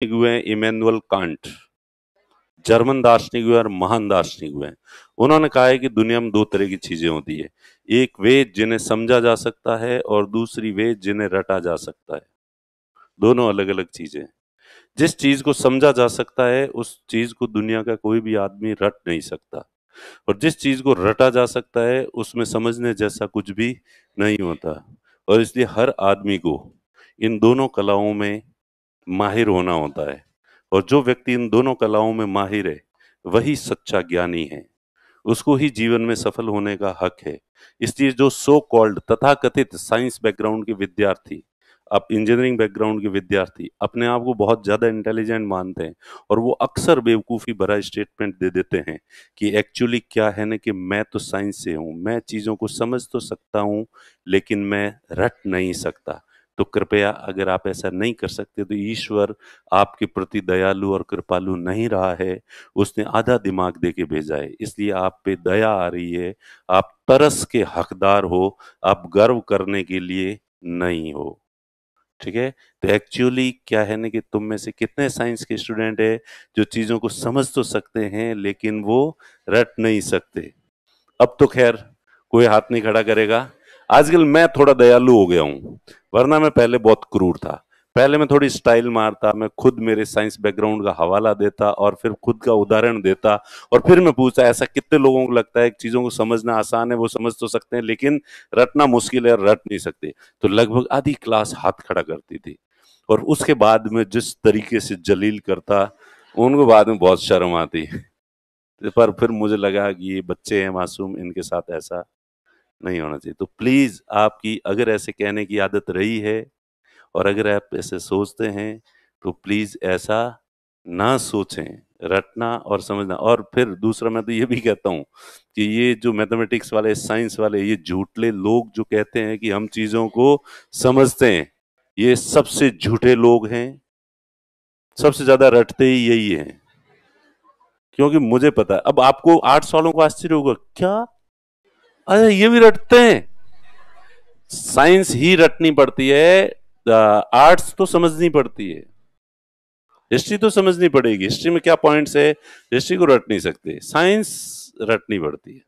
हुए हैं Immanuel Kant, German दार्शनिक हुए और महान दार्शनिक हुए हैं। उन्होंने कहा है कि दुनिया में दो तरह की चीजें होती है, एक वे जिन्हें समझा जा सकता है और दूसरी वे जिन्हें रटा जा सकता है। दोनों अलग अलग चीजें हैं। जिस चीज को समझा जा सकता है उस चीज को दुनिया का कोई भी आदमी रट नहीं सकता, और जिस चीज को रटा जा सकता है उसमें समझने जैसा कुछ भी नहीं होता। और इसलिए हर आदमी को इन दोनों कलाओं में माहिर होना होता है, और जो व्यक्ति इन दोनों कलाओं में माहिर है वही सच्चा ज्ञानी है, उसको ही जीवन में सफल होने का हक है। इसलिए जो सो कॉल्ड तथाकथित साइंस बैकग्राउंड के विद्यार्थी, अब इंजीनियरिंग बैकग्राउंड के विद्यार्थी अपने आप को बहुत ज्यादा इंटेलिजेंट मानते हैं, और वो अक्सर बेवकूफ़ी भरा स्टेटमेंट दे देते हैं कि एक्चुअली क्या है ना कि मैं तो साइंस से हूँ, मैं चीज़ों को समझ तो सकता हूँ लेकिन मैं रट नहीं सकता। तो कृपया अगर आप ऐसा नहीं कर सकते तो ईश्वर आपके प्रति दयालु और कृपालु नहीं रहा है, उसने आधा दिमाग दे के भेजा है, इसलिए आप पे दया आ रही है। आप तरस के हकदार हो, आप गर्व करने के लिए नहीं हो। ठीक है, तो एक्चुअली क्या है ना कि तुम में से कितने साइंस के स्टूडेंट है जो चीजों को समझ तो सकते हैं लेकिन वो रट नहीं सकते। अब तो खैर कोई हाथ नहीं खड़ा करेगा। आजकल मैं थोड़ा दयालु हो गया हूं, वरना मैं पहले बहुत क्रूर था। पहले मैं थोड़ी स्टाइल मारता, मैं खुद मेरे साइंस बैकग्राउंड का हवाला देता और फिर खुद का उदाहरण देता, और फिर मैं पूछता ऐसा कितने लोगों को लगता है कि चीजों को समझना आसान है, वो समझ तो सकते हैं लेकिन रटना मुश्किल है, रट नहीं सकते। तो लगभग आधी क्लास हाथ खड़ा करती थी, और उसके बाद में जिस तरीके से जलील करता उनको बाद में बहुत शर्म आती। पर फिर मुझे लगा कि ये बच्चे हैं मासूम, इनके साथ ऐसा नहीं होना चाहिए। तो प्लीज आपकी अगर ऐसे कहने की आदत रही है और अगर आप ऐसे सोचते हैं तो प्लीज ऐसा ना सोचें। रटना और समझना। और फिर दूसरा मैं तो ये भी कहता हूं कि ये जो मैथमेटिक्स वाले, साइंस वाले, ये झूठले लोग जो कहते हैं कि हम चीजों को समझते हैं, ये सबसे झूठे लोग हैं। सबसे ज्यादा रटते ही यही हैं, क्योंकि मुझे पता है। अब आपको 8 सालों को आश्चर्य होगा, क्या अरे ये भी रटते हैं? साइंस ही रटनी पड़ती है, आर्ट्स तो समझनी पड़ती है, हिस्ट्री तो समझनी पड़ेगी। हिस्ट्री में क्या पॉइंट्स है, हिस्ट्री को रट नहीं सकते, साइंस रटनी पड़ती है।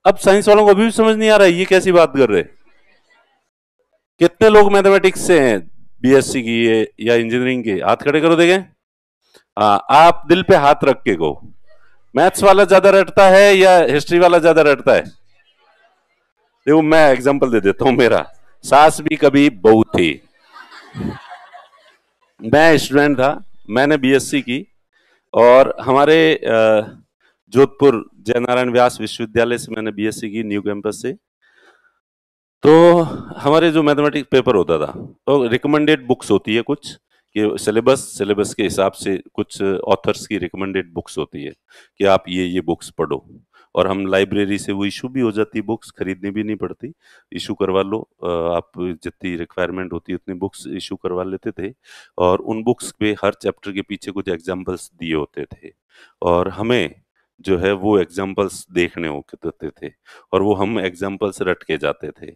अब साइंस वालों को अभी भी समझ नहीं आ रहा है, ये कैसी बात कर रहे हैं? कितने लोग मैथमेटिक्स से हैं, बीएससी की या इंजीनियरिंग के? हाथ खड़े करो देखें। आप दिल पे हाथ रख के कहो, मैथ्स वाला ज्यादा रटता है या हिस्ट्री वाला ज्यादा रटता है? देखो मैं एग्जांपल दे देता हूं, मेरा सास भी कभी बहू थी। मैं स्टूडेंट था, मैंने बीएससी की, और हमारे जोधपुर जयनारायण व्यास विश्वविद्यालय से मैंने बीएससी की, न्यू कैंपस से। तो हमारे जो मैथमेटिक्स पेपर होता था, तो रिकमेंडेड बुक्स होती है कुछ, कि सिलेबस के हिसाब से कुछ ऑथर्स की रिकमेंडेड बुक्स होती है कि आप ये बुक्स पढ़ो, और हम लाइब्रेरी से वो इशू भी हो जाती है, बुक्स खरीदनी भी नहीं पड़ती, इशू करवा लो। आप जितनी रिक्वायरमेंट होती है उतनी बुक्स इशू करवा लेते थे, और उन बुक्स पे हर चैप्टर के पीछे कुछ एग्जाम्पल्स दिए होते थे, और हमें जो है वो एग्जाम्पल्स देखने होते थे, और वो हम एग्जाम्पल्स रट के जाते थे,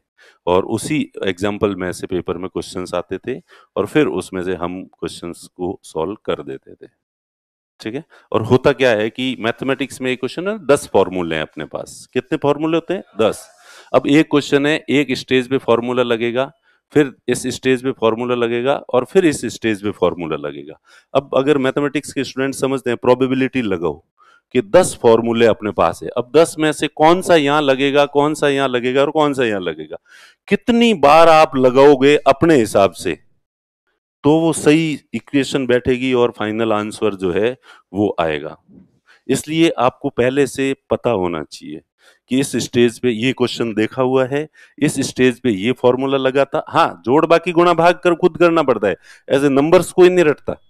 और उसी एग्जाम्पल में से पेपर में क्वेश्चंस आते थे, और फिर उसमें से हम क्वेश्चंस को सॉल्व कर देते थे। ठीक है, और होता क्या है कि मैथमेटिक्स में एक क्वेश्चन है, 10 फॉर्मूले हैं अपने पास। कितने फॉर्मूले होते हैं? 10। अब एक क्वेश्चन है, एक स्टेज पे फॉर्मूला लगेगा, फिर इस स्टेज पे फॉर्मूला लगेगा, और फिर इस स्टेज पे फॉर्मूला लगेगा। अब अगर मैथमेटिक्स के स्टूडेंट समझते हैं, प्रोबेबिलिटी लगाओ कि 10 फॉर्मूले अपने पास है, अब 10 में से कौन सा यहां लगेगा, कौन सा यहां लगेगा, और कौन सा यहां लगेगा। कितनी बार आप लगाओगे अपने हिसाब से, तो वो सही इक्वेशन बैठेगी और फाइनल आंसर जो है वो आएगा। इसलिए आपको पहले से पता होना चाहिए कि इस स्टेज पे ये क्वेश्चन देखा हुआ है, इस स्टेज पे ये फॉर्मूला लगा था। हाँ, जोड़ बाकी गुणा भाग कर खुद करना पड़ता है, ऐसे नंबर्स कोई नहीं रटता।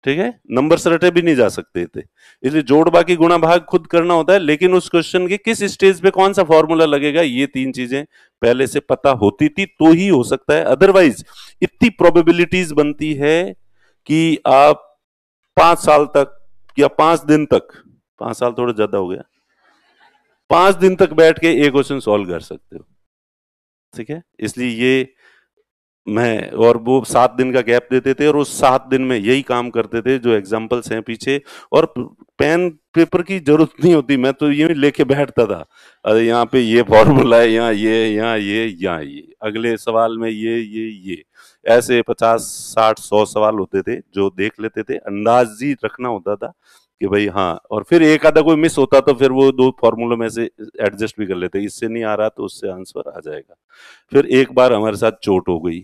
ठीक है, नंबर्स रटे भी नहीं जा सकते थे, इसलिए जोड़ बाकी गुणा भाग खुद करना होता है। लेकिन उस क्वेश्चन के किस स्टेज पे कौन सा फॉर्मूला लगेगा, ये 3 चीजें पहले से पता होती थी तो ही हो सकता है। अदरवाइज इतनी प्रोबेबिलिटीज बनती है कि आप 5 साल तक या 5 दिन तक, 5 साल थोड़ा ज्यादा हो गया, 5 दिन तक बैठ के एक क्वेश्चन सॉल्व कर सकते हो। ठीक है, इसलिए ये मैं और वो 7 दिन का गैप देते थे और उस 7 दिन में यही काम करते थे जो एग्जाम्पल्स हैं पीछे। और पेन पेपर की जरूरत नहीं होती, मैं तो ये लेके बैठता था, अरे यहाँ पे ये फॉर्मूला है, यहाँ ये, यहाँ ये, यहाँ ये, अगले सवाल में ये ऐसे 50 60 100 सवाल होते थे जो देख लेते थे, अंदाज ही रखना होता था कि भाई हाँ। और फिर एक आधा कोई मिस होता तो फिर वो 2 फॉर्मूलों में से एडजस्ट भी कर लेते, इससे नहीं आ रहा तो उससे आंसर आ जाएगा। फिर एक बार हमारे साथ चोट हो गई,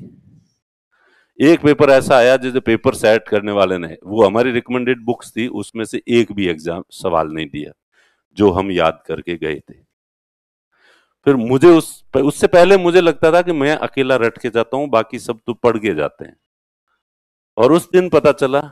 एक पेपर ऐसा आया जैसे पेपर सेट करने वाले ने, वो हमारी रिकमेंडेड बुक्स थी उसमें से एक भी एग्जाम सवाल नहीं दिया जो हम याद करके गए थे। फिर मुझे उससे पहले मुझे लगता था कि मैं अकेला रट के जाता हूं, बाकी सब तो पढ़ के जाते हैं। और उस दिन पता चला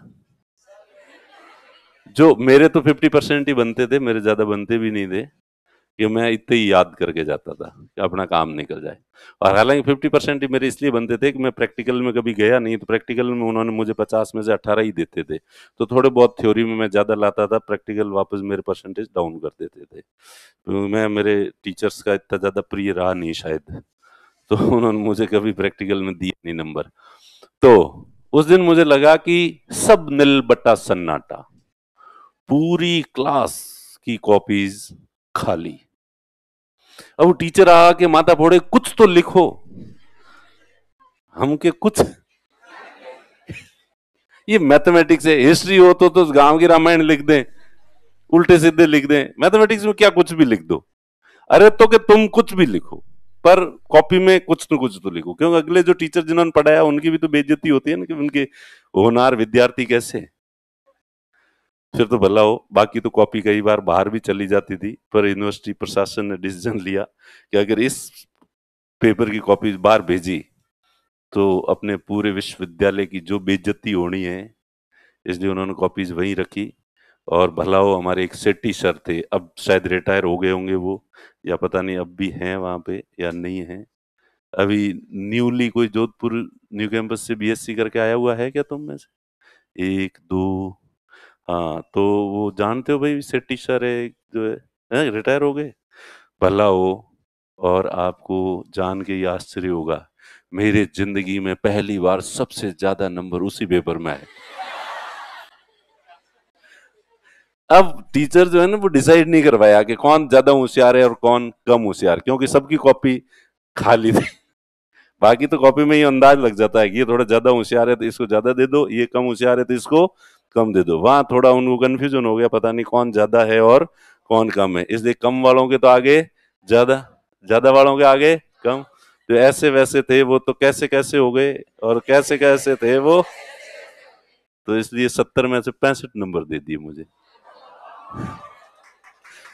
जो मेरे तो 50% ही बनते थे, मेरे ज्यादा बनते भी नहीं थे, कि मैं इतने ही याद करके जाता था कि अपना काम निकल जाए। और हालांकि 50% ही मेरे इसलिए बनते थे कि मैं प्रैक्टिकल में कभी गया नहीं, तो प्रैक्टिकल में उन्होंने मुझे 50 में से 18 ही देते थे, तो थोड़े बहुत थ्योरी में मैं ज्यादा लाता था, प्रैक्टिकल वापस मेरे परसेंटेज डाउन कर देते थे। तो मैं मेरे टीचर्स का इतना ज्यादा प्रिय रहा नहीं शायद, तो उन्होंने मुझे कभी प्रैक्टिकल में दिए नहीं नंबर। तो उस दिन मुझे लगा कि सब नील बट्टा सन्नाटा, पूरी क्लास की कॉपीज खाली। अब टीचर आके माथा फोड़े, कुछ तो लिखो। हम के कुछ, ये मैथमेटिक्स है, हिस्ट्री हो तो गांव की रामायण लिख दें, उल्टे सीधे लिख दें, मैथमेटिक्स में क्या कुछ भी लिख दो। अरे तो कि तुम कुछ भी लिखो, पर कॉपी में कुछ न कुछ तो लिखो, क्योंकि अगले जो टीचर जिन्होंने पढ़ाया उनकी भी तो बेइज्जती होती है ना, कि उनके होनहार विद्यार्थी कैसे। फिर तो भला हो, बाकी तो कॉपी कई बार बाहर भी चली जाती थी, पर यूनिवर्सिटी प्रशासन ने डिसीजन लिया कि अगर इस पेपर की कॉपी बाहर भेजी तो अपने पूरे विश्वविद्यालय की जो बेइज्जती होनी है, इसलिए उन्होंने कॉपीज वहीं रखी। और भला हो हमारे एक सेट्टी सर थे, अब शायद रिटायर हो गए होंगे वो, या पता नहीं अब भी हैं वहां पे या नहीं है। अभी न्यूली कोई जोधपुर न्यू कैंपस से बीएससी करके आया हुआ है क्या तुम में से? एक दो, हाँ, तो वो जानते हो भाई, सेट्टी सर है जो है, रिटायर हो गए। भला हो। और आपको जान के ये आश्चर्य होगा, मेरे जिंदगी में पहली बार सबसे ज्यादा नंबर उसी पेपर में आए। अब टीचर जो है ना, वो डिसाइड नहीं कर पाया कि कौन ज्यादा होशियार है और कौन कम होशियार, क्योंकि सबकी कॉपी खाली थी। बाकी तो कॉपी में ही अंदाज लग जाता है कि ये थोड़ा ज्यादा होशियार है तो इसको ज्यादा दे दो, ये कम होशियार है तो इसको कम दे दो। वहां थोड़ा उनको कंफ्यूजन हो गया, पता नहीं कौन ज्यादा है और कौन कम है, इसलिए कम वालों के तो आगे ज्यादा, ज्यादा वालों के आगे कम। तो ऐसे वैसे थे वो, तो कैसे कैसे हो गए और कैसे कैसे थे वो, तो इसलिए 70 में से 65 नंबर दे दिए मुझे।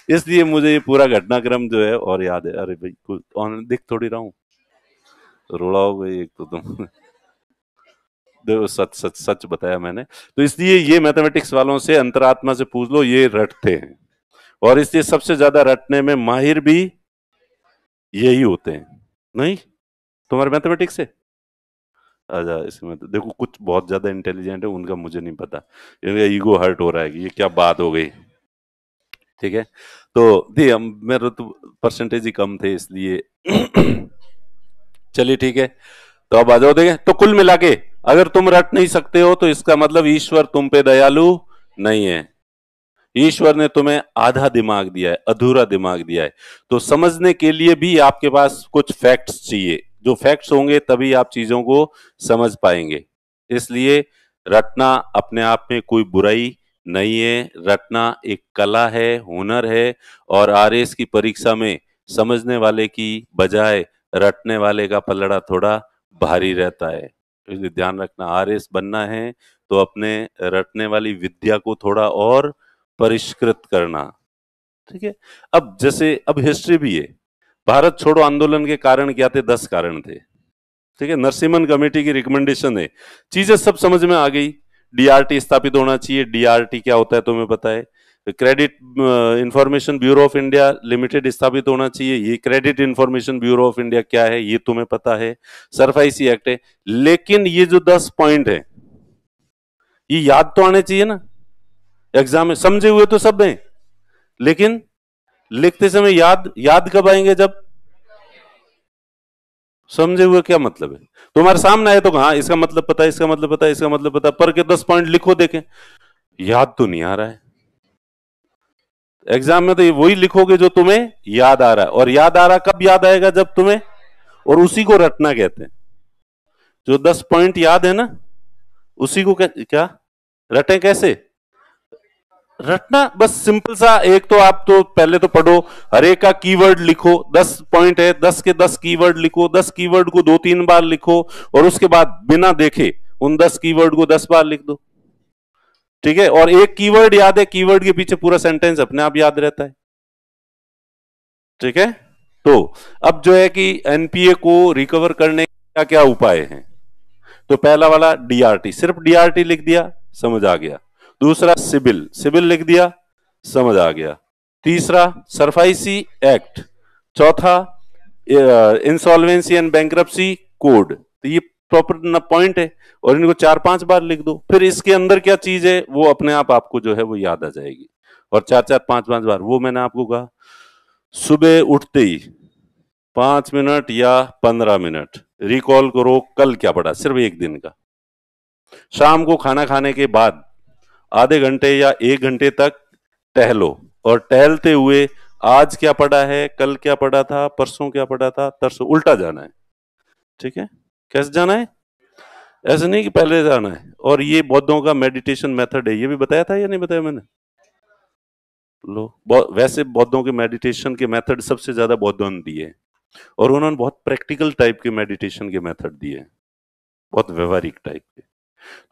इसलिए मुझे ये पूरा घटनाक्रम जो है और याद है। अरे भाई कुछ दिख थोड़ी रहा हूँ, रोड़ा हो गई एक तो तुम। देखो सच सच सच बताया मैंने। तो इसलिए ये मैथमेटिक्स वालों से अंतरात्मा से पूछ लो, ये रटते हैं, और इसलिए सबसे ज्यादा रटने में माहिर भी यही होते हैं। नहीं, तुम्हारे मैथमेटिक्स से अच्छा, इसमें तो देखो कुछ बहुत ज्यादा इंटेलिजेंट है, उनका मुझे नहीं पता, इनका ईगो हर्ट हो रहा है कि ये क्या बात हो गई। ठीक है, तो दी हम मेरे तो परसेंटेज ही कम थे इसलिए। चलिए ठीक है, तो अब आ जाओ। देखें तो कुल मिला के अगर तुम रट नहीं सकते हो तो इसका मतलब ईश्वर तुम पे दयालु नहीं है। ईश्वर ने तुम्हें आधा दिमाग दिया है, अधूरा दिमाग दिया है। तो समझने के लिए भी आपके पास कुछ फैक्ट्स चाहिए, जो फैक्ट्स होंगे तभी आप चीजों को समझ पाएंगे। इसलिए रटना अपने आप में कोई बुराई नहीं है, रटना एक कला है, हुनर है। और आरएस की परीक्षा में समझने वाले की बजाय रटने वाले का पलड़ा थोड़ा भारी रहता है, इसलिए ध्यान रखना। आरएस बनना है तो अपने रटने वाली विद्या को थोड़ा और परिष्कृत करना। ठीक है, अब जैसे अब हिस्ट्री भी है, भारत छोड़ो आंदोलन के कारण क्या थे? 10 कारण थे। ठीक है, नरसिम्हन कमेटी की रिकमेंडेशन है, चीजें सब समझ में आ गई। डीआरटी स्थापित होना चाहिए। डीआरटी क्या होता है तुम्हें पता है? Credit information bureau of India limited स्थापित होना चाहिए। ये credit information bureau of India क्या है ये तुम्हें पता है। सरफाइसी एक्ट है। लेकिन ये जो 10 पॉइंट है ये याद तो आने चाहिए ना, एग्जाम में समझे हुए तो सब हैं, लेकिन लिखते समय याद, याद कब आएंगे? जब समझे हुए क्या मतलब है? तुम्हारे सामने आए तो हाँ इसका मतलब पता है, इसका मतलब पता है, इसका मतलब पता है, पर के 10 पॉइंट लिखो देखें, याद तो नहीं आ रहा है। एग्जाम में तो ये वही लिखोगे जो तुम्हें याद आ रहा है, और याद आ रहा कब याद आएगा? जब तुम्हें, और उसी को रटना कहते हैं। जो 10 पॉइंट याद है ना, उसी को क्या रटे कैसे? रटना बस सिंपल सा। एक तो आप तो पहले तो पढ़ो, हर एक का कीवर्ड लिखो, 10 पॉइंट है, 10 के 10 कीवर्ड लिखो, 10 कीवर्ड को 2-3 बार लिखो, और उसके बाद बिना देखे उन 10 कीवर्ड को 10 बार लिख दो। ठीक है, और एक कीवर्ड याद है, कीवर्ड के पीछे पूरा सेंटेंस अपने आप याद रहता है। ठीक है, तो अब जो है कि एनपीए को रिकवर करने का क्या उपाय है? तो पहला वाला डीआरटी, सिर्फ डीआरटी लिख दिया, समझ आ गया। दूसरा सिबिल, सिबिल लिख दिया, समझ आ गया। तीसरा सरफाइसी एक्ट। चौथा इंसॉल्वेंसी एंड बैंक्रप्सी कोड। तो ये प्रॉपर पॉइंट है, और इनको 4-5 बार लिख दो, फिर इसके अंदर क्या चीज है वो अपने आप आपको जो है वो याद आ जाएगी। और 4-4 5-5 बार, वो मैंने आपको कहा सुबह उठते ही 5 मिनट या 15 मिनट रिकॉल करो कल क्या पढ़ा, सिर्फ एक दिन का। शाम को खाना खाने के बाद आधे घंटे या 1 घंटे तक टहलो, और टहलते हुए आज क्या पढ़ा है, कल क्या पढ़ा था, परसों क्या पढ़ा था, तरसों, उल्टा जाना है। ठीक है, कैसे जाना है? ऐसे नहीं कि पहले जाना है। और ये बौद्धों का मेडिटेशन मेथड है, ये भी बताया था या नहीं बताया मैंने? लो, वैसे बौद्धों के मेडिटेशन के मेथड सबसे ज्यादा बौद्धों ने दिए, और उन्होंने बहुत प्रैक्टिकल टाइप के मेडिटेशन के मेथड दिए, बहुत व्यवहारिक टाइप के।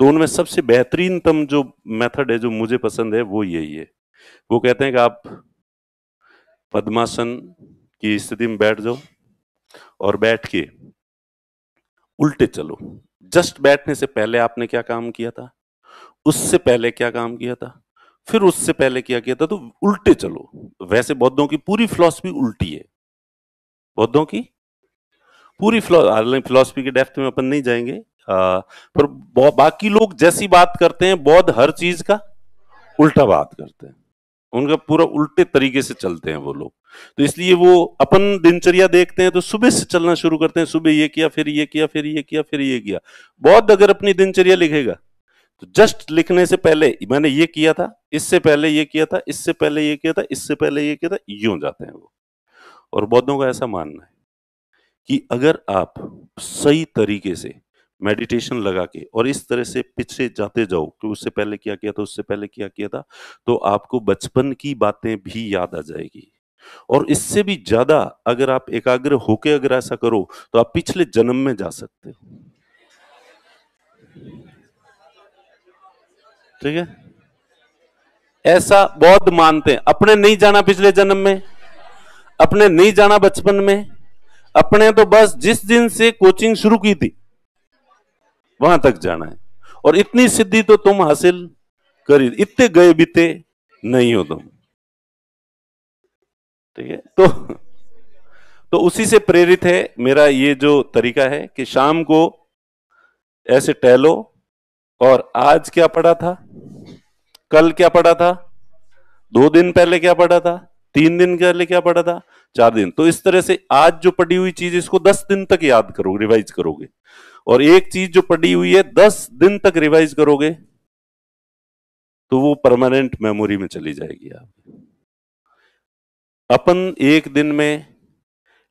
तो उनमें सबसे बेहतरीनतम जो मेथड है, जो मुझे पसंद है, वो यही है। वो कहते हैं कि आप पद्मासन की स्थिति में बैठ जाओ, और बैठ के उल्टे चलो। जस्ट बैठने से पहले आपने क्या काम किया था, उससे पहले क्या काम किया था, फिर उससे पहले क्या किया था, तो उल्टे चलो। वैसे बौद्धों की पूरी फिलॉसफी उल्टी है, बौद्धों की पूरी फिलॉसफी के डेप्थ में अपन नहीं जाएंगे। पर बाकी लोग जैसी बात करते हैं, बौद्ध हर चीज का उल्टा बात करते हैं, उनका पूरा उल्टे तरीके से चलते हैं वो लोग। तो इसलिए वो अपन दिनचर्या देखते हैं तो सुबह से चलना शुरू करते हैं, सुबह ये किया, फिर ये किया, फिर ये किया, फिर ये किया। बौद्ध अगर अपनी दिनचर्या लिखेगा तो जस्ट लिखने से पहले मैंने ये किया था, इससे पहले ये किया था, इससे पहले ये किया था, इससे पहले ये किया था, यूं जाते हैं वो। और बौद्धों का ऐसा मानना है कि अगर आप सही तरीके से मेडिटेशन लगा के और इस तरह से पीछे जाते जाओ कि उससे पहले क्या किया था, उससे पहले क्या किया था, तो आपको बचपन की बातें भी याद आ जाएगी। और इससे भी ज्यादा अगर आप एकाग्र होके अगर ऐसा करो तो आप पिछले जन्म में जा सकते हो। ठीक है, ऐसा बौद्ध मानते हैं। अपने नहीं जाना पिछले जन्म में, अपने नहीं जाना बचपन में, अपने तो बस जिस दिन से कोचिंग शुरू की थी वहां तक जाना है। और इतनी सिद्धि तो तुम हासिल करी, इतने गए बीते नहीं हो तुम। ठीक है, तो उसी से प्रेरित है मेरा ये जो तरीका है कि शाम को ऐसे टहलो, और आज क्या पढ़ा था, कल क्या पढ़ा था, 2 दिन पहले क्या पढ़ा था, 3 दिन पहले क्या पढ़ा था, 4 दिन। तो इस तरह से आज जो पढ़ी हुई चीज इसको 10 दिन तक याद करोगे, रिवाइज करोगे। और एक चीज जो पढ़ी हुई है 10 दिन तक रिवाइज करोगे तो वो परमानेंट मेमोरी में चली जाएगी। आप अपन एक दिन में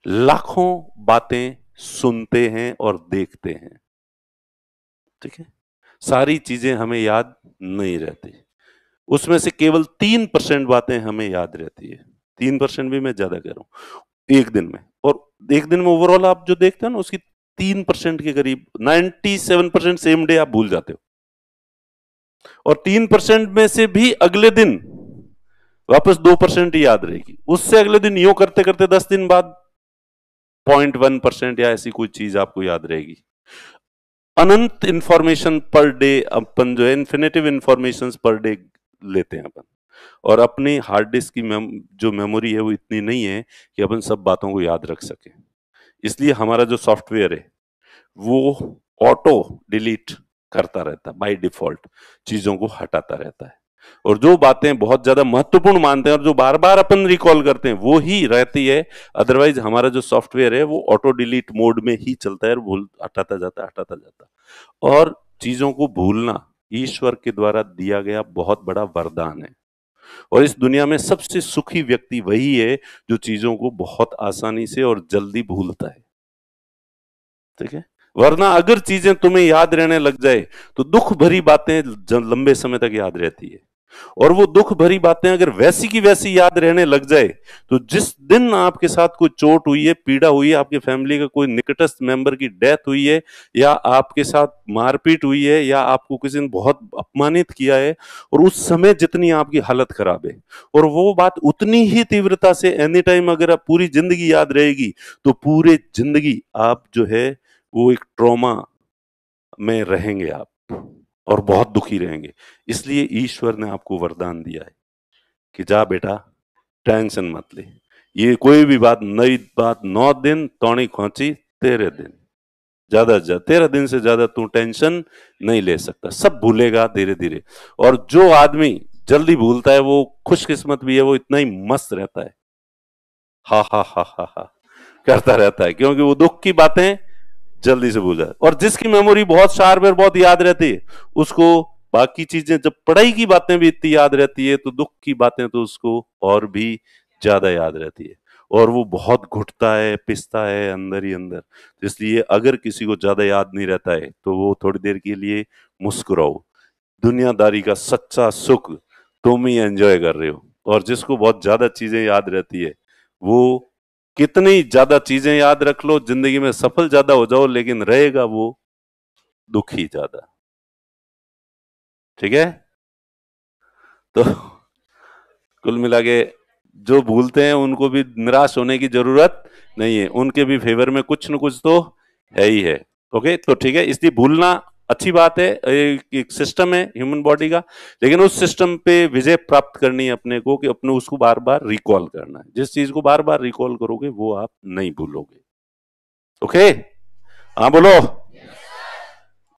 लाखों बातें सुनते हैं और देखते हैं। ठीक है, सारी चीजें हमें याद नहीं रहती, उसमें से केवल 3% बातें हमें याद रहती है। 3% भी मैं ज्यादा कह रहा हूं एक दिन में। और एक दिन में ओवरऑल आप जो देखते हो ना, उसकी 3% के करीब, 97% सेम डे आप भूल जाते हो। और 3% में से भी अगले दिन वापस 2% ही याद रहेगी। उससे अगले दिन यूं करते करते 10 दिन बाद 0.1% या ऐसी कोई चीज आपको याद रहेगी। अनंत इंफॉर्मेशन पर डे अपन जो है, इन्फिनेटिव इंफॉर्मेशन पर डे लेते हैं अपन। और अपनी हार्ड डिस्क की जो मेमोरी है वो इतनी नहीं है कि अपन सब बातों को याद रख सके। इसलिए हमारा जो सॉफ्टवेयर है वो ऑटो डिलीट करता रहता है, बाय डिफॉल्ट चीजों को हटाता रहता है। और जो बातें बहुत ज्यादा महत्वपूर्ण मानते हैं और जो बार बार अपन रिकॉल करते हैं वो ही रहती है। अदरवाइज हमारा जो सॉफ्टवेयर है वो ऑटो डिलीट मोड में ही चलता है और भूल हटाता जाता हटाता जाता। और चीजों को भूलना ईश्वर के द्वारा दिया गया बहुत बड़ा वरदान है। और इस दुनिया में सबसे सुखी व्यक्ति वही है जो चीजों को बहुत आसानी से और जल्दी भूलता है। ठीक है, वरना अगर चीजें तुम्हें याद रहने लग जाए तो दुख भरी बातें लंबे समय तक याद रहती है। और वो दुख भरी बातें अगर वैसी की वैसी याद रहने लग जाए तो जिस दिन आपके साथ कोई चोट हुई है, पीड़ा हुई है, आपके फैमिली का कोई निकटस्थ मेंबर की डेथ हुई है, या आपके साथ मारपीट हुई है, या आपको किसी ने बहुत अपमानित किया है, और उस समय जितनी आपकी हालत खराब है, और वो बात उतनी ही तीव्रता से एनी टाइम अगर आप पूरी जिंदगी याद रहेगी तो पूरे जिंदगी आप जो है वो एक ट्रॉमा में रहेंगे आप, और बहुत दुखी रहेंगे। इसलिए ईश्वर ने आपको वरदान दिया है कि जा बेटा टेंशन मत ले, ये कोई भी बात, नई बात 9 दिन तौणी खोची 13 दिन, ज्यादा से ज्यादा 13 दिन से ज्यादा तू टेंशन नहीं ले सकता, सब भूलेगा धीरे धीरे। और जो आदमी जल्दी भूलता है वो खुशकिस्मत भी है, वो इतना ही मस्त रहता है, हा हा हा हा हा करता रहता है, क्योंकि वो दुख की बातें जल्दी से भूल जाए। और जिसकी मेमोरी बहुत शार्प है, बहुत याद रहती है, उसको बाकी चीजें, जब पढ़ाई की बातें भी इतनी याद रहती है तो दुख की बातें तो उसको और भी ज्यादा याद रहती है, और वो बहुत घुटता है, पिसता है अंदर ही अंदर। इसलिए अगर किसी को ज्यादा याद नहीं रहता है तो वो थोड़ी देर के लिए मुस्कुराओ, दुनियादारी का सच्चा सुख तुम ही एंजॉय कर रहे हो। और जिसको बहुत ज्यादा चीजें याद रहती है वो कितनी ज्यादा चीजें याद रख लो, जिंदगी में सफल ज्यादा हो जाओ, लेकिन रहेगा वो दुखी ज्यादा। ठीक है, तो कुल मिला के जो भूलते हैं उनको भी निराश होने की जरूरत नहीं है, उनके भी फेवर में कुछ न कुछ तो है ही है। ओके, तो ठीक है, इसलिए भूलना अच्छी बात है, एक सिस्टम है ह्यूमन बॉडी का, लेकिन उस सिस्टम पे विजय प्राप्त करनी है अपने को, कि अपने उसको बार बार रिकॉल करना है। जिस चीज को बार बार रिकॉल करोगे वो आप नहीं भूलोगे। ओके, हाँ बोलो।